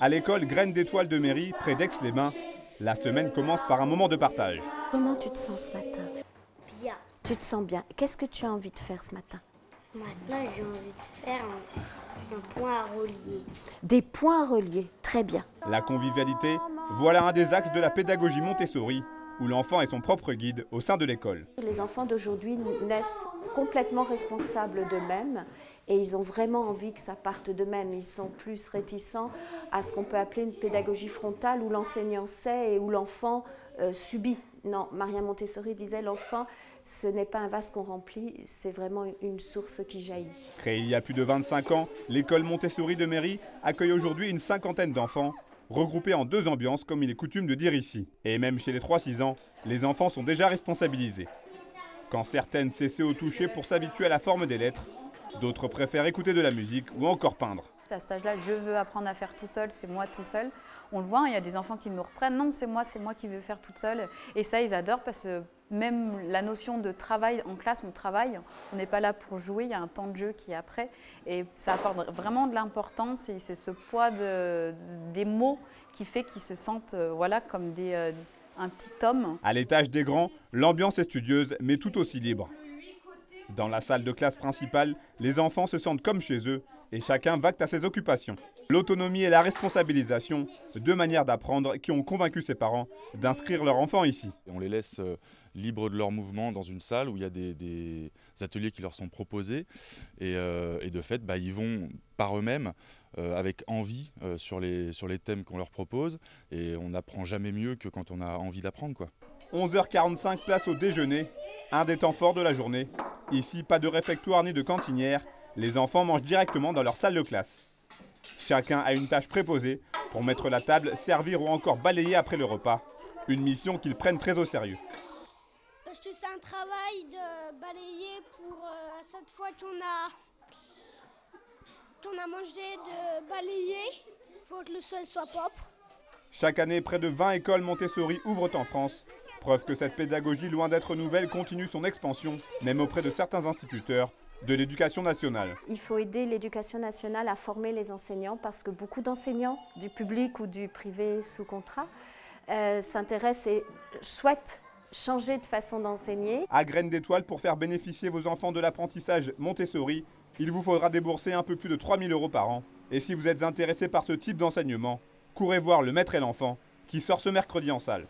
À l'école Graines d'Étoile de Mairie, près d'Aix-les-Bains, la semaine commence par un moment de partage. Comment tu te sens ce matin? Bien. Tu te sens bien. Qu'est-ce que tu as envie de faire ce matin? Maintenant, j'ai envie de faire un point à relier. Des points à relier. Très bien. La convivialité, voilà un des axes de la pédagogie Montessori, où l'enfant est son propre guide au sein de l'école. Les enfants d'aujourd'hui naissent complètement responsables d'eux-mêmes et ils ont vraiment envie que ça parte d'eux-mêmes. Ils sont plus réticents à ce qu'on peut appeler une pédagogie frontale où l'enseignant sait et où l'enfant subit. Non, Maria Montessori disait l'enfant, ce n'est pas un vase qu'on remplit, c'est vraiment une source qui jaillit. Créée il y a plus de 25 ans, l'école Montessori de Mairie accueille aujourd'hui une cinquantaine d'enfants, regroupés en 2 ambiances comme il est coutume de dire ici. Et même chez les 3-6 ans, les enfants sont déjà responsabilisés. Quand certaines cessent au toucher pour s'habituer à la forme des lettres, d'autres préfèrent écouter de la musique ou encore peindre. À cet âge-là, je veux apprendre à faire tout seul, c'est moi tout seul. On le voit, il y a des enfants qui nous reprennent, non, c'est moi qui veux faire toute seule. Et ça, ils adorent parce que même la notion de travail, en classe, on travaille, on n'est pas là pour jouer, il y a un temps de jeu qui est après. Et ça apporte vraiment de l'importance et c'est ce poids des mots qui fait qu'ils se sentent voilà, comme un petit homme. À l'étage des grands, l'ambiance est studieuse, mais tout aussi libre. Dans la salle de classe principale, les enfants se sentent comme chez eux et chacun vaque à ses occupations. L'autonomie et la responsabilisation, 2 manières d'apprendre qui ont convaincu ses parents d'inscrire leur enfant ici. On les laisse libres de leur mouvement dans une salle où il y a des ateliers qui leur sont proposés et de fait ils vont par eux-mêmes avec envie sur les thèmes qu'on leur propose et on n'apprend jamais mieux que quand on a envie d'apprendre, quoi. 11h45, place au déjeuner, un des temps forts de la journée. Ici, pas de réfectoire ni de cantinière, les enfants mangent directement dans leur salle de classe. Chacun a une tâche préposée pour mettre la table, servir ou encore balayer après le repas. Une mission qu'ils prennent très au sérieux. Parce que c'est un travail de balayer pour cette fois qu'on a mangé, de balayer. Il faut que le sol soit propre. Chaque année, près de 20 écoles Montessori ouvrent en France. Preuve que cette pédagogie, loin d'être nouvelle, continue son expansion, même auprès de certains instituteurs de l'éducation nationale. Il faut aider l'éducation nationale à former les enseignants parce que beaucoup d'enseignants du public ou du privé sous contrat s'intéressent et souhaitent changer de façon d'enseigner. À Graines d'Étoile, pour faire bénéficier vos enfants de l'apprentissage Montessori, il vous faudra débourser un peu plus de 3 000 € par an. Et si vous êtes intéressé par ce type d'enseignement, courez voir Le Maître et l'Enfant qui sort ce mercredi en salle.